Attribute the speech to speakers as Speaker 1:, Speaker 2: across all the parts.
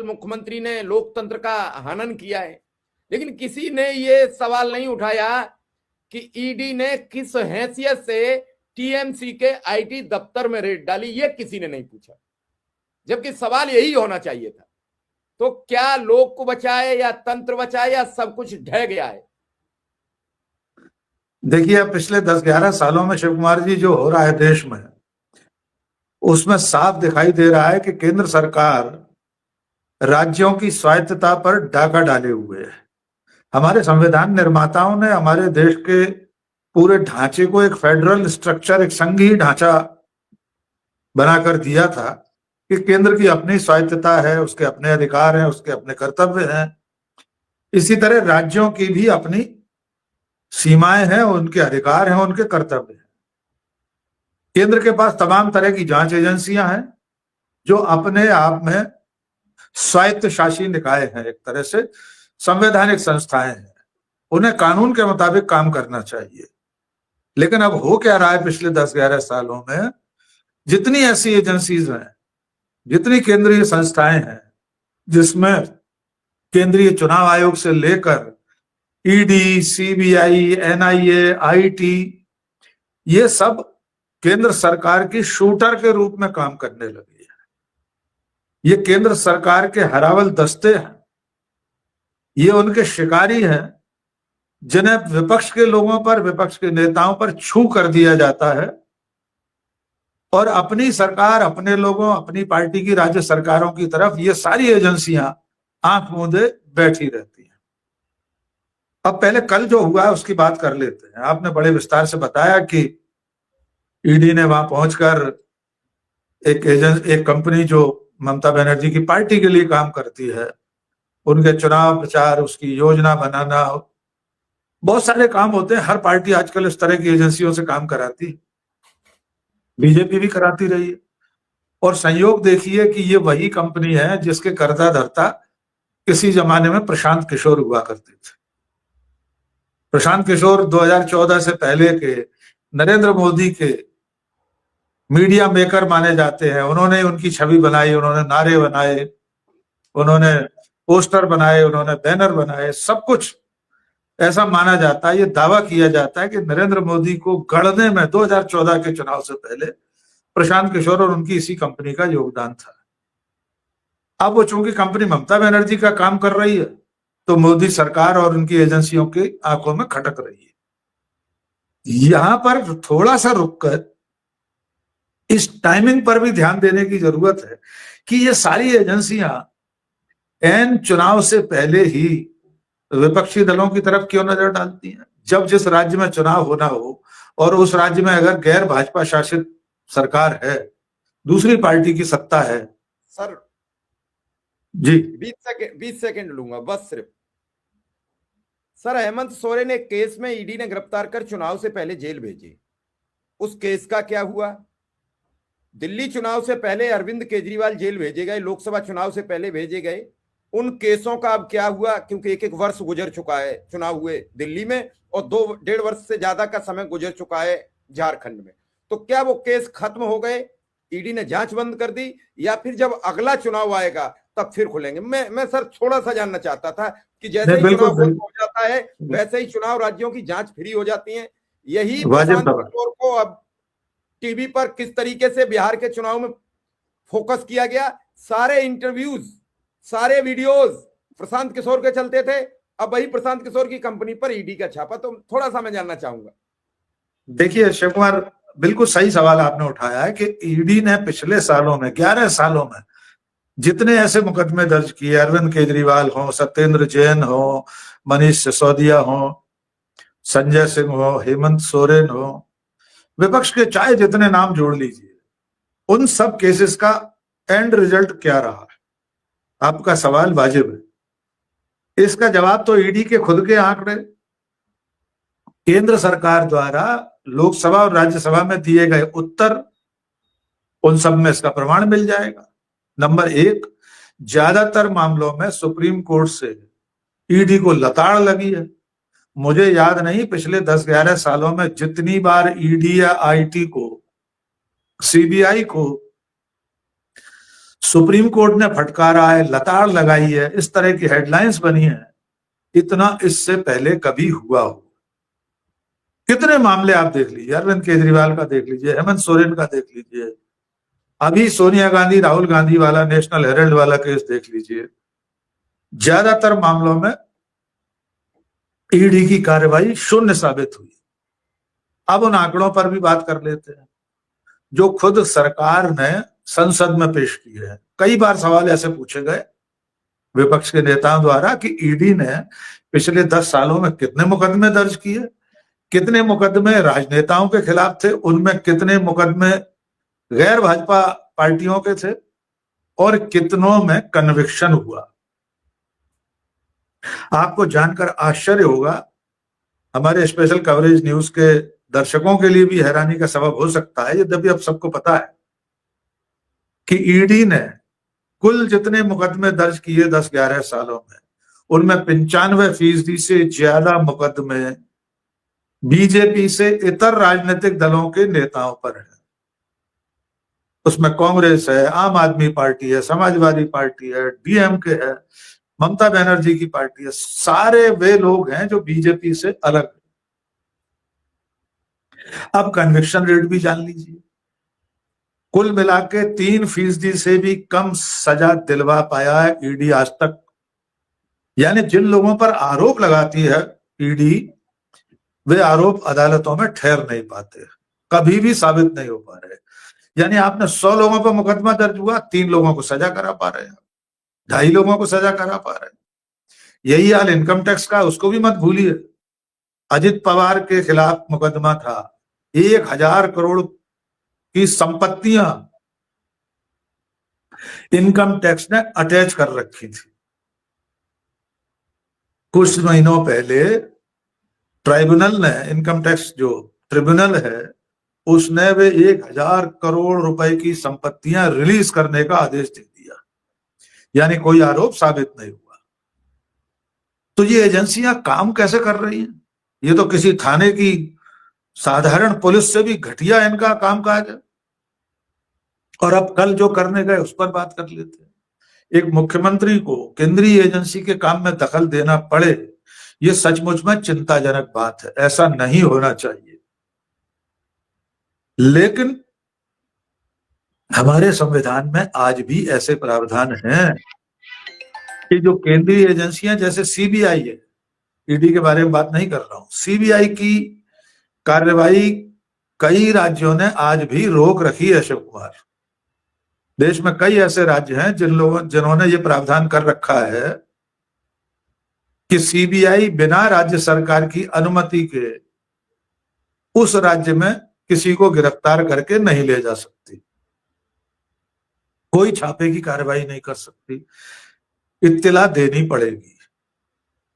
Speaker 1: मुख्यमंत्री ने लोकतंत्र का हनन किया है, लेकिन किसी ने ये सवाल नहीं उठाया कि ईडी ने किस हैसियत से टीएमसी के आईटी दफ्तर में रेड डाली, ये किसी ने नहीं पूछा, जबकि सवाल यही होना चाहिए था। तो क्या लोग को बचाए या तंत्र बचाए या सब कुछ ढह गया है?
Speaker 2: देखिए, पिछले 10-11 सालों में शिव कुमार जी जो हो रहा है देश में, उसमें साफ दिखाई दे रहा है कि केंद्र सरकार राज्यों की स्वायत्तता पर डाका डाले हुए है। हमारे संविधान निर्माताओं ने हमारे देश के पूरे ढांचे को एक फेडरल स्ट्रक्चर, एक संघीय ढांचा बनाकर दिया था कि केंद्र की अपनी स्वायत्तता है, उसके अपने अधिकार हैं, उसके अपने कर्तव्य हैं। इसी तरह राज्यों की भी अपनी सीमाएं हैं, उनके अधिकार हैं, उनके कर्तव्य हैं। केंद्र के पास तमाम तरह की जांच एजेंसियां हैं जो अपने आप में स्वायत्त शासी निकाय हैं, एक तरह से संवैधानिक संस्थाएं हैं। उन्हें कानून के मुताबिक काम करना चाहिए। लेकिन अब हो क्या रहा है, पिछले 10-11 सालों में जितनी ऐसी एजेंसीज हैं, जितनी केंद्रीय संस्थाएं हैं, जिसमें केंद्रीय चुनाव आयोग से लेकर ईडी, सीबीआई, एनआईए, आईटी, ये सब केंद्र सरकार की शूटर के रूप में काम करने लगी है। ये केंद्र सरकार के हरावल दस्ते हैं, ये उनके शिकारी हैं जिन्हें विपक्ष के लोगों पर, विपक्ष के नेताओं पर छू कर दिया जाता है और अपनी सरकार, अपने लोगों, अपनी पार्टी की राज्य सरकारों की तरफ ये सारी एजेंसियां आंख मूंदे बैठी रहती हैं। अब पहले कल जो हुआ है उसकी बात कर लेते हैं। आपने बड़े विस्तार से बताया कि ईडी ने वहां पहुंचकर एक कंपनी जो ममता बनर्जी की पार्टी के लिए काम करती है, उनके चुनाव प्रचार, उसकी योजना बनाना, बहुत सारे काम होते हैं। हर पार्टी आजकल इस तरह की एजेंसियों से काम कराती, बीजेपी भी कराती रही है। और संयोग देखिए कि ये वही कंपनी है जिसके कर्ता धर्ता किसी जमाने में प्रशांत किशोर हुआ करते थे। प्रशांत किशोर 2014 से पहले के नरेंद्र मोदी के मीडिया मेकर माने जाते हैं। उन्होंने उनकी छवि बनाई, उन्होंने नारे बनाए, उन्होंने पोस्टर बनाए, उन्होंने बैनर बनाए, सब कुछ ऐसा माना जाता है, ये दावा किया जाता है कि नरेंद्र मोदी को गढ़ने में 2014 के चुनाव से पहले प्रशांत किशोर और उनकी इसी कंपनी का योगदान था। अब वो चूंकि कंपनी ममता बनर्जी का काम कर रही है तो मोदी सरकार और उनकी एजेंसियों की आंखों में खटक रही है। यहां पर थोड़ा सा रुककर इस टाइमिंग पर भी ध्यान देने की जरूरत है कि ये सारी एजेंसियां एन चुनाव से पहले ही विपक्षी दलों की तरफ क्यों नजर डालती हैं। जब जिस राज्य में चुनाव होना हो और उस राज्य में अगर गैर भाजपा शासित सरकार है, दूसरी पार्टी की सत्ता है।
Speaker 1: सर
Speaker 2: जी
Speaker 1: 20 सेकंड लूंगा बस सिर्फ। सर, हेमंत सोरेन एक केस में ईडी ने गिरफ्तार कर चुनाव से पहले जेल भेजे, उस केस का क्या हुआ? दिल्ली चुनाव से पहले अरविंद केजरीवाल जेल भेजे गए, लोकसभा चुनाव से पहले भेजे गए, उन केसों का अब क्या हुआ? क्योंकि एक वर्ष गुजर चुका है चुनाव हुए दिल्ली में और 2-1.5 वर्ष से ज्यादा का समय गुजर चुका है झारखंड में। तो क्या वो केस खत्म हो गए, ईडी ने जांच बंद कर दी, या फिर जब अगला चुनाव आएगा तब फिर खुलेंगे? मैं सर थोड़ा सा जानना चाहता था कि जैसे ही चुनाव खत्म हो जाता है वैसे ही चुनाव राज्यों की जांच फ्री हो जाती है। यही प्रशांत किशोर को अब टीवी पर किस तरीके से बिहार के चुनाव में फोकस किया गया, सारे इंटरव्यूज, सारे वीडियोस प्रशांत किशोर के चलते थे, अब वही प्रशांत किशोर की कंपनी पर ईडी का छापा। तो थोड़ा सा मैं जानना चाहूंगा।
Speaker 2: देखिए शिव कुमार, बिल्कुल सही सवाल आपने उठाया है कि ईडी ने पिछले सालों में, 11 सालों में जितने ऐसे मुकदमे दर्ज किए, अरविंद केजरीवाल हो, सत्येंद्र जैन हो, मनीष सिसोदिया हो, संजय सिंह हो, हेमंत सोरेन हो, विपक्ष के चाहे जितने नाम जोड़ लीजिए, उन सब केसेस का एंड रिजल्ट क्या रहा? आपका सवाल वाजिब है। इसका जवाब तो ईडी के खुद के आंकड़े, केंद्र सरकार द्वारा लोकसभा और राज्यसभा में दिए गए उत्तर, उन सब में इसका प्रमाण मिल जाएगा। नंबर 1, ज्यादातर मामलों में सुप्रीम कोर्ट से ईडी को लताड़ लगी है। मुझे याद नहीं पिछले 10-11 सालों में जितनी बार ईडी या आईटी को, सीबीआई को सुप्रीम कोर्ट ने फटकारा है, लताड़ लगाई है, इस तरह की हेडलाइंस बनी है, इतना इससे पहले कभी हुआ हो? कितने मामले आप देख लीजिए, अरविंद केजरीवाल का देख लीजिए, हेमंत सोरेन का देख लीजिए, अभी सोनिया गांधी राहुल गांधी वाला नेशनल हेराल्ड वाला केस देख लीजिए। ज्यादातर मामलों में ईडी की कार्रवाई शून्य साबित हुई। अब उन आंकड़ों पर भी बात कर लेते हैं जो खुद सरकार ने संसद में पेश किए हैं। कई बार सवाल ऐसे पूछे गए विपक्ष के नेताओं द्वारा कि ईडी ने पिछले 10 सालों में कितने मुकदमे दर्ज किए, कितने मुकदमे राजनेताओं के खिलाफ थे, उनमें कितने मुकदमे गैर भाजपा पार्टियों के थे और कितनों में कन्विक्शन हुआ। आपको जानकर आश्चर्य होगा, हमारे स्पेशल कवरेज न्यूज के दर्शकों के लिए भी हैरानी का सबब हो सकता है, यद्यपि अब सबको पता है कि ईडी ने कुल जितने मुकदमे दर्ज किए 10-11 सालों में, उनमें 95% से ज्यादा मुकदमे बीजेपी से इतर राजनीतिक दलों के नेताओं पर है। उसमें कांग्रेस है, आम आदमी पार्टी है, समाजवादी पार्टी है, डीएमके है, ममता बनर्जी की पार्टी है, सारे वे लोग हैं जो बीजेपी से अलग है। अब कन्विक्शन रेट भी जान लीजिए, कुल मिला के 3% से भी कम सजा दिलवा पाया है ईडी आज तक। यानी जिन लोगों पर आरोप लगाती है ईडी, वे आरोप अदालतों में ठहर नहीं पाते, कभी भी साबित नहीं हो पा रहे। यानी आपने 100 लोगों पर मुकदमा दर्ज हुआ, 3 लोगों को सजा करा पा रहे हैं, 2.5 लोगों को सजा करा पा रहे हैं। यही हाल इनकम टैक्स का, उसको भी मत भूलिए। अजित पवार के खिलाफ मुकदमा था, 1000 करोड़ की संपत्तियां इनकम टैक्स ने अटैच कर रखी थी। कुछ महीनों पहले ट्राइब्यूनल ने, इनकम टैक्स जो ट्रिब्यूनल है, उसने वे 1000 करोड़ रुपए की संपत्तियां रिलीज करने का आदेश दे दिया। यानी कोई आरोप साबित नहीं हुआ। तो ये एजेंसियां काम कैसे कर रही हैं? ये तो किसी थाने की साधारण पुलिस से भी घटिया इनका कामकाज है। और अब कल जो करने गए उस पर बात कर लेते हैं। एक मुख्यमंत्री को केंद्रीय एजेंसी के काम में दखल देना पड़े, ये सचमुच में चिंताजनक बात है, ऐसा नहीं होना चाहिए। लेकिन हमारे संविधान में आज भी ऐसे प्रावधान हैं कि जो केंद्रीय एजेंसियां, जैसे सीबीआई है, ईडी के बारे में बात नहीं कर रहा हूं, सीबीआई की कार्रवाई कई राज्यों ने आज भी रोक रखी है। शिव कुमार, देश में कई ऐसे राज्य हैं जिन्होंने ये प्रावधान कर रखा है कि सीबीआई बिना राज्य सरकार की अनुमति के उस राज्य में किसी को गिरफ्तार करके नहीं ले जा सकती, कोई छापे की कार्रवाई नहीं कर सकती, इत्तिला देनी पड़ेगी।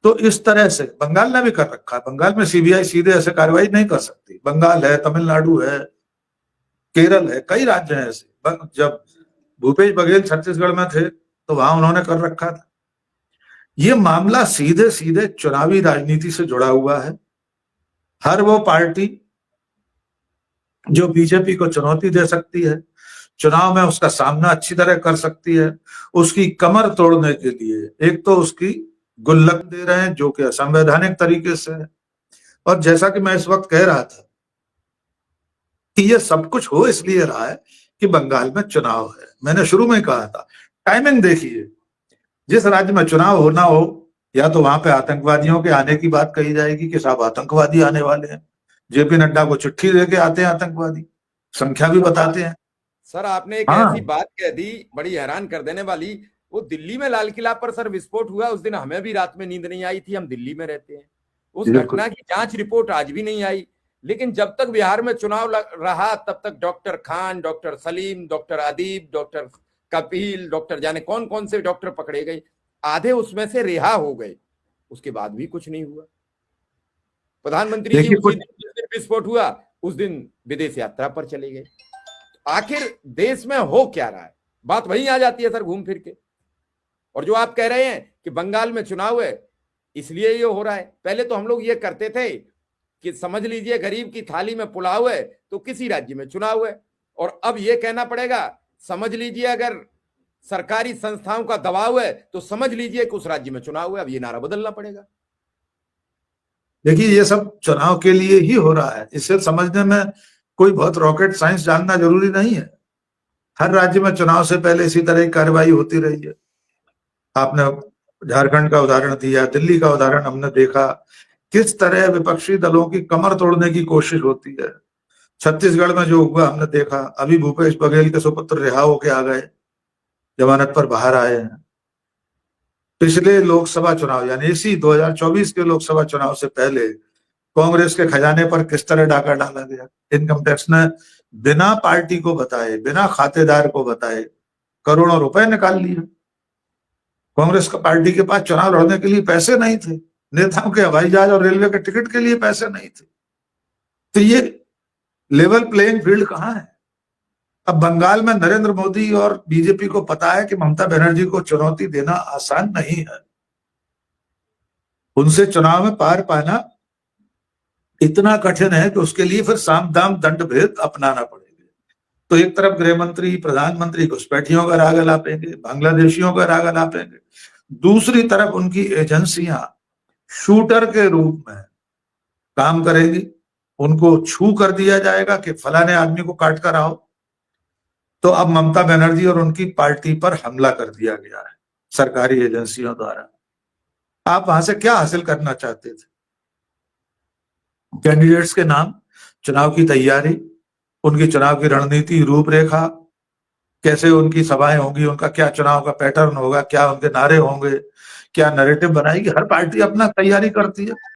Speaker 2: तो इस तरह से बंगाल ने भी कर रखा है। बंगाल में सीबीआई सीधे ऐसे कार्रवाई नहीं कर सकती। बंगाल है, तमिलनाडु है, केरल है, कई राज्य हैं ऐसे। जब भूपेश बघेल छत्तीसगढ़ में थे तो वहां उन्होंने कर रखा था। ये मामला सीधे सीधे चुनावी राजनीति से जुड़ा हुआ है। हर वो पार्टी जो बीजेपी को चुनौती दे सकती है, चुनाव में उसका सामना अच्छी तरह कर सकती है, उसकी कमर तोड़ने के लिए एक तो उसकी गुल्लक दे रहे हैं जो कि असंवैधानिक तरीके से है। और जैसा कि मैं इस वक्त कह रहा था कि ये सब कुछ हो इसलिए रहा है कि बंगाल में चुनाव है। मैंने शुरू में कहा था, टाइमिंग देखिए, जिस राज्य में चुनाव होना हो, या तो वहां पे आतंकवादियों के आने की बात कही जाएगी कि साहब आतंकवादी आने वाले हैं, जेपी नड्डा को चिट्ठी देके आते हैं आतंकवादी, संख्या भी बताते हैं।
Speaker 1: सर आपने एक ऐसी बात कह दी बड़ी हैरान कर देने वाली, वो दिल्ली में लाल किला पर सर विस्फोट हुआ, उस दिन हमें भी रात में नींद नहीं आई थी, हम दिल्ली में रहते हैं। उस घटना की जांच रिपोर्ट आज भी नहीं आई। लेकिन जब तक बिहार में चुनाव रहा तब तक doctor Khan, doctor Salim, doctor Adeeb, doctor Kapil, doctor जाने कौन कौन से डॉक्टर पकड़े गए, आधे उसमें से रिहा हो गए, उसके बाद भी कुछ नहीं हुआ। प्रधानमंत्री जी उसी दिन विस्फोट हुआ, उस दिन विदेश यात्रा पर चले गए। आखिर देश में हो क्या रहा है, बात वहीं आ जाती है सर घूम फिर के। और जो आप कह रहे हैं कि बंगाल में चुनाव है इसलिए ये हो रहा है, पहले तो हम लोग ये करते थे कि समझ लीजिए गरीब की थाली में पुलाव है तो किसी राज्य में चुनाव है, और अब ये कहना पड़ेगा समझ लीजिए अगर सरकारी संस्थाओं का दबाव है, तो समझ लीजिए कि उस राज्य में चुनाव है, अब ये नारा बदलना पड़ेगा।
Speaker 2: देखिए, ये सब चुनाव के लिए ही हो रहा है, इसे समझने में कोई बहुत रॉकेट साइंस जानना जरूरी नहीं है। हर राज्य में चुनाव से पहले इसी तरह की कार्रवाई होती रही है। आपने झारखंड का उदाहरण दिया, दिल्ली का उदाहरण हमने देखा, किस तरह विपक्षी दलों की कमर तोड़ने की कोशिश होती है। छत्तीसगढ़ में जो हुआ हमने देखा, अभी भूपेश बघेल के सुपुत्र रिहा होके आ गए, जमानत पर बाहर आए हैं। पिछले लोकसभा चुनाव यानी इसी 2024 के लोकसभा चुनाव से पहले कांग्रेस के खजाने पर किस तरह डाका डाला गया। इनकम टैक्स ने बिना पार्टी को बताए, बिना खातेदार को बताए करोड़ों रुपए निकाल लिए। कांग्रेस का पार्टी के पास चुनाव लड़ने के लिए पैसे नहीं थे, नेताओं के हवाई जहाज और रेलवे के टिकट के लिए पैसे नहीं थे। तो ये लेवल प्लेइंग फील्ड कहां है? अब बंगाल में नरेंद्र मोदी और बीजेपी को पता है कि ममता बनर्जी को चुनौती देना आसान नहीं है। उनसे चुनाव में पार पाना इतना कठिन है कि उसके लिए फिर साम दाम दंड भेद अपनाना पड़ेगा। तो एक तरफ गृह मंत्री, प्रधानमंत्री घुसपैठियों का राग अलापेंगे, बांग्लादेशियों का राग अलापेंगे, दूसरी तरफ उनकी एजेंसियां शूटर के रूप में काम करेगी। उनको छू कर दिया जाएगा कि फलाने आदमी को काट कर आओ। तो अब ममता बनर्जी और उनकी पार्टी पर हमला कर दिया गया है सरकारी एजेंसियों द्वारा। आप वहां से क्या हासिल करना चाहते थे? कैंडिडेट्स के नाम, चुनाव की तैयारी, उनकी चुनाव की रणनीति, रूपरेखा, कैसे उनकी सभाएं होंगी, उनका क्या चुनाव का पैटर्न होगा, क्या उनके नारे होंगे, क्या नैरेटिव बनाएगी। हर पार्टी अपना तैयारी करती है।